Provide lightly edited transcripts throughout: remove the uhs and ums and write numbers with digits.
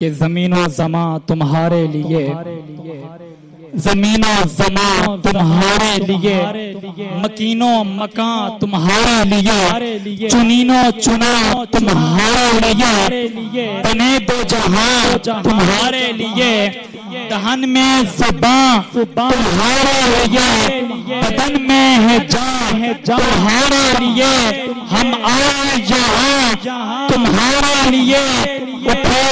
कि ज़मीनो ज़मा तुम्हारे लिए, ज़मीनो ज़मा तुम्हारे लिए, मकीनो मकां तुम्हारे लिए, चुनीनो चुना तुम्हारे लिए, बने दो जहां तुम्हारे लिए, दहन में ज़ुबां तुम्हारे लिए, बदन में है जान तुम्हारे लिए, हम आए यहाँ तुम्हारे लिए, उठे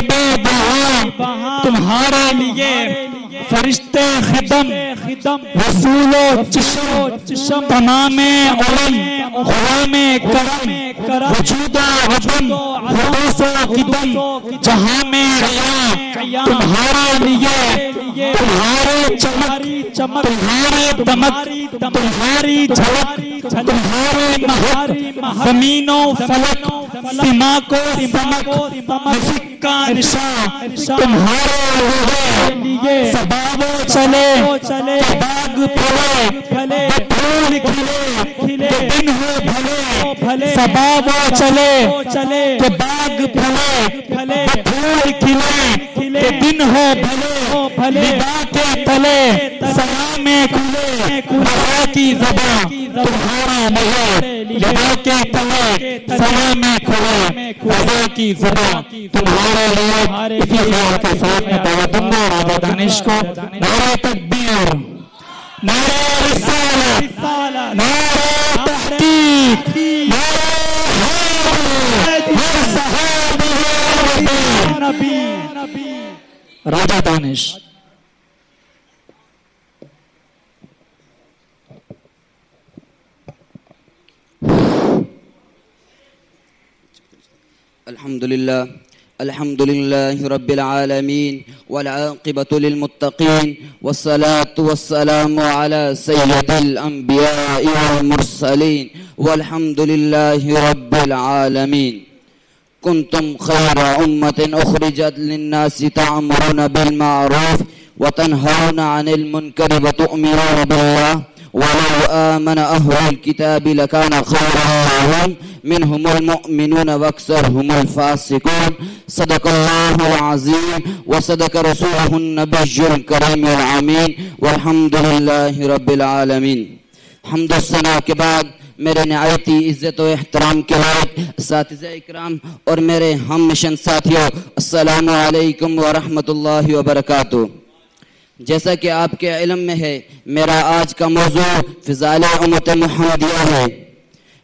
वहाँ तुम्हारे लिए, फरिश्ते खिदम रसूलो चिशम तमामे उलम गुलामे करम वजूदा वदम हुदूसो किदम जहां में रिया तुम्हारे लिए, तुम्हारे चमक तुम्हारे दमक तुम्हारी झलक तुम्हारे महक, ज़मीनो फलक सिमा को समक का निशान तुम्हारे लिए, सबाबो चले बाग फले फूल खिले दिन हो भले, सबाबो चले के बाग फले फूल खिले दिन हो भले, निगाह के तले समा में खुले रज़ा की ज़बां तुम्हारा नहीं, निगाह के तले समा में खुले रज़ा की ज़बां तुम्हारे लिए। इसी ख्याल के साथ में दावत दूंगा राजा दानिश को। नारे तकबीर, नारे रिसालत, नारे तहकीक, नारे सहाबी नबी। राजा दानिश। अल्हम्दुलिल्लाह रब्बिल आलमीन वल आक़िबतु लिल मुत्तक़ीन वस्सलातु वस्सलामु अला सय्यदिल अंबिया'i वल मुरसलीन वल्हम्दुलिल्लाहि रब्बिल आलमीन। कुंतुम खैरा उम्मतिन उखरिजत लिन्नासि तअमुरुना बिल मारूफ व तनहौना अनिल मुनकरि व तु'मिनूना बिल्लाह वलौ आमन अहलुल किताबि लकाना खैरन लहुम मिनहुमुल मुअमिनून व अक्सरुहुमुल फासिकून। सदक़ल्लाहुल अज़ीम व सदक़ रसूलुहुन नबिय्युल करीमुल अमीन वल्हम्दुलिल्लाहि रब्बिल आलमीन। हम्द व सना के बाद मेरे निहायती इज़्ज़त व एहतराम के लायक असातिज़ा इकराम और मेरे हम मिशन साथियों, अस्सलामु अलैकुम व रहमतुल्लाहि व बरकातुहू। जैसा कि आपके इल्म में है, मेरा आज का मौजू फ़िज़ाइल उम्मत मुहम्मदिया है।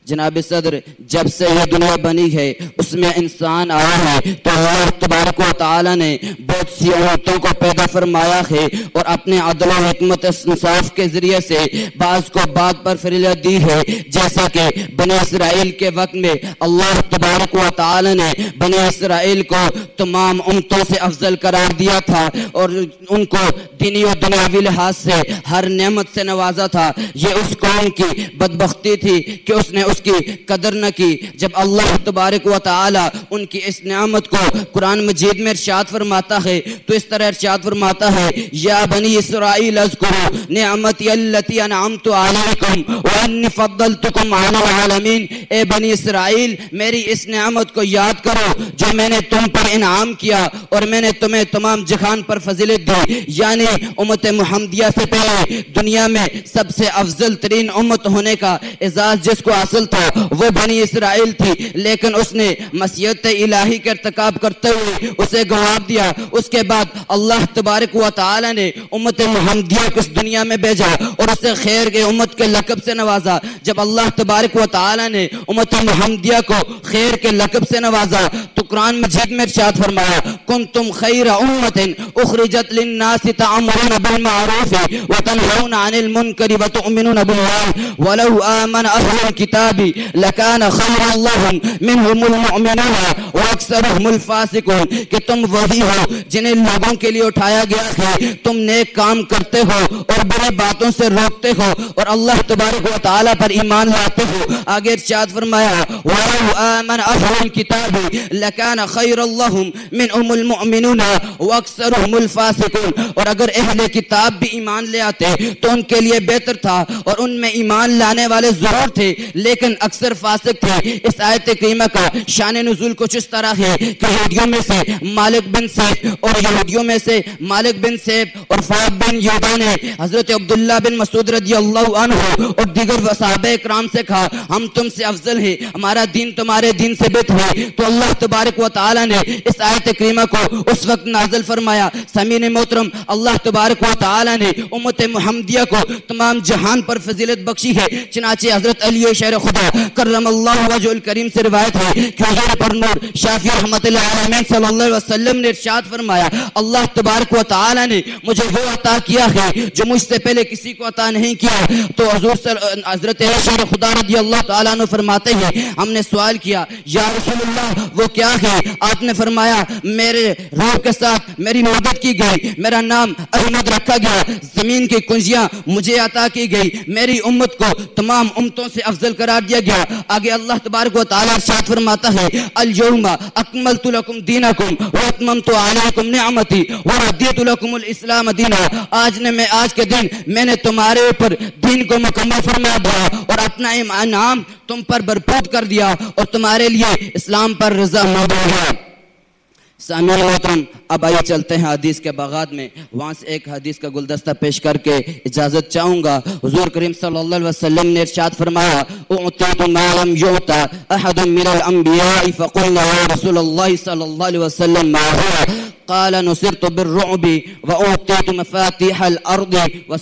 जनाब सदर, जब से यह दुनिया बनी है उसमें इंसान आया है तो अल्लाह तबारक व तआला ने बहुत सी उम्मतों को पैदा फरमाया है और अपने अदल व हिकमत इंसाफ के जरिए से बाज़ को बात पर फजीलत दी है। जैसा कि बनी इसराइल के वक्त में अल्लाह तबारक व तआला ने बनी इसराइल को तमाम उम्मतों से अफजल करार दिया था और उनको दीनी और दुनियावी लिहाज से हर नेमत से नवाजा था। ये उस कौम की बदबख्ती थी कि उसने उसकी कदर न की। जब अल्लाह तबारक व तआला उनकी इस नेमत को कुरान मजीद में इरशाद फरमाता है तो इस तरह इरशाद फरमाता है, या बनी इसराइल अज़कुरू निअमती अल्लती अनअमतु अलैकुम व अन्नी फद्दलतुकुम अलल आलमीन। ए बनी इसराइल, मेरी इस नेमत को याद करो जो मैंने तुम पर इनाम किया और मैंने तुम्हें तमाम जहान पर फजीलत दी। यानी उम्मत मुहम्मदिया से पहले दुनिया में सबसे अफजल तरीन उम्मत होने का एजाज जिसको हासिल था वो बनी इसराइल थी, लेकिन उसने मसीहत इलाही का इर्तिकाब करते हुए उसे गंवा दिया। उसके बाद अल्लाह तबारक व तआला ने उम्मत मुहम्मदिया को इस दुनिया में भेजा और उसे खैर के उम्मत के लक़ब से नवाजा। जब अल्लाह तबारक व तआला ने उम्मत मुहम्मदिया को खैर के लक़ब से नवाजा तो कुरान मजीद में इरशाद फरमाया, कुंतुम खैरा उम्मतिन उखरिजत लिन्नासि तअमुरुना बिल मारूफ व तनहौना अनिल मुनकरि व तु'मिनूना बिल्लाह वलौ आमन अहलुल किताबी लकाना खैरन लहुम मिनहुमुल मुअमिनून व अक्सरुहुमुल फासिकून। कि तुम वही हो जिन्हें लोगों के लिए उठाया गया है, तुम नेक काम करते हो और बुरी बातों से रोकते हो और अल्लाह तबारक व तआला पर ईमान लाते हो। आगे इरशाद फरमाया, वलौ आमन अहलुल किताबी लकाना खैरन लहुम मिनहुमुल अक्सरुहुमुल मुमिनून व अक्सरुहुमुल फासिकून, और अगर अहले किताब भी ईमान ले आते तो उनके लिए बेहतर था और उनमें ईमान लाने वाले जरूर थे लेकिन अक्सर फासिक थे। इस आयत करीमा का शान नुज़ूल कुछ इस तरह है कि यहूदियों में से मालिक बिन सैफ और यहूदियों में से मालिक बिन सैफ और फ़ाद बिन यूदा ने हजरत अब्दुल्लाह बिन मसूद रज़ियल्लाहु अन्हु और दीगर सहाबा इकराम से कहा, हम तुमसे अफजल हैं, हमारा दीन तुम्हारे दीन से बेहतर है। तो अल्लाह तबारक व तआला ने इस आयत करीमा को उस वक्त नाज़िल फरमाया। समीन मोहतरम, अल्लाह तबारक व तआला ने उम्मत मुहम्मदिया को तमाम जहान पर फजीलत बख्शी है। चनाचे हजरत अली शेर खुदा करमल्लाहु वजहुल करीम से रिवायत है कि हुज़ूर पर नूर शाफी रहमतुल्लाह अलैहि सल्लल्लाहु अलैहि वसल्लम ने इरशाद फरमाया, अल्लाह तबारक व तआला ने मुझे वो अता किया है जो मुझसे पहले किसी को अता नहीं किया। तो हजरत शेर खुदा रज़ियल्लाहु तआला अन्हु फरमाते हैं, हमने सवाल किया, या रसूलुल्लाह वो क्या है? आपने फरमाया, मेरे रूह के साथ मेरी मदद की गई, मेरा नाम अहमद रखा गया, जमीन की कुंजियां मुझे अता की गई, मेरी उम्मत को तमाम उम्मतों से अफजल करार दिया गया। आगे अल्लाह तबारक व तआला इरशाद फरमाता है, अल यौमा अकमलतु लकुम दीनकुम व अतममतु अलैकुम निअमती व रदीतु लकुमुल इस्लाम दीना। आज के दिन मैंने तुम्हारे ऊपर दीन को मुकम्मल फरमा दिया और अपना इनाम तुम पर भरपूर कर दिया और तुम्हारे लिए इस्लाम पर रज़ा मंद हो गया। सामिन मोहतरम, अब आइए चलते हैं हदीस के बागात में। वहाँ से एक हदीस का गुलदस्ता पेश करके इजाज़त चाहूँगा। हुज़ूर करीम सल्लल्लाहु अलैहि वसल्लम ने इरशाद फरमाया, उअतीतु मा लम युअता अहदुम मिनल अंबियाइ फक़ुलना या रसूलल्लाह सल्लल्लाहु अलैहि वसल्लम मा हुवा क़ाल नुसिरतु बिर्रुअबि व उअतीतु मफ़ातिहल अर्दि व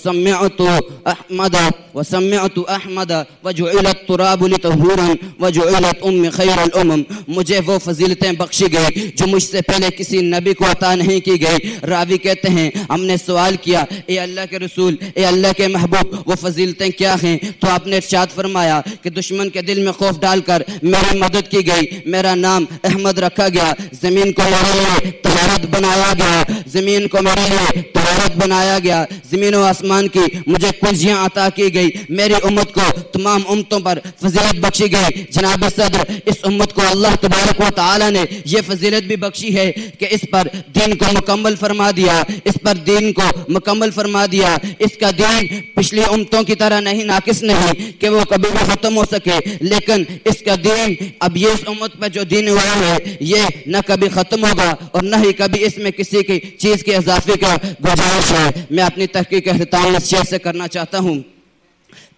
समिअतु अहमद व जुइलत तुराबु लितहूरन व जुइलत उम्मी खैरुल उमम। मुझे वो फजीलतें बख्शी गई जो मुझसे पहले किसी नबी को अता नहीं की गई। रावी कहते हैं, हमने सवाल किया, ए अल्लाह के रसूल, ए अल्लाह के महबूब, वो फजीलतें क्या हैं? तो आपने इरशाद फरमाया कि दुश्मन के दिल में खौफ डालकर मेरी मदद की गई, मेरा नाम अहमद रखा गया, जमीन को मेरे लिए तहारत बनाया गया, जमीन को मेरे लिए तहारत बनाया गया, जमीन और आसमान की मुझे कुंजियां अता की गई, मेरी उम्मत को तमाम उम्मतों पर फजीलत बख्शी गई। जनाब सदर, इस उम्मत को अल्लाह तबारक व तआला ने यह फजीलत भी बख्शी है कि इस पर दीन को मुकम्मल फरमा दिया, इस पर दीन को मुकम्मल फरमा दिया। इसका दीन पिछली उम्मतों की तरह नहीं, नाकिस नहीं कि वो कभी भी खत्म हो सके, लेकिन इसका दीन अब ये इस उम्मत पर जो दीन हुआ है ये न कभी खत्म होगा और न ही कभी इसमें किसी की चीज के इजाफे का गुजारिश है। मैं अपनी तहकीक का इख्तिताम इस शेर से करना चाहता हूँ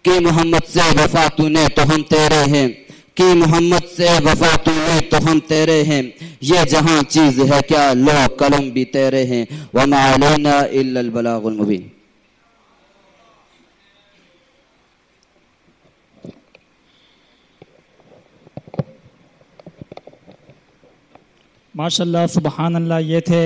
कि मोहम्मद से वफा तूने तो हम तेरे हैं, कि मोहम्मद से वफा तूने तो हम तेरे हैं, ये जहां चीज है क्या लो कलम भी तेरे हैं, वमा अलैना इल्लल बलागुल मुबीन। माशाल्लाह, सुबहान अल्लाह। ये थे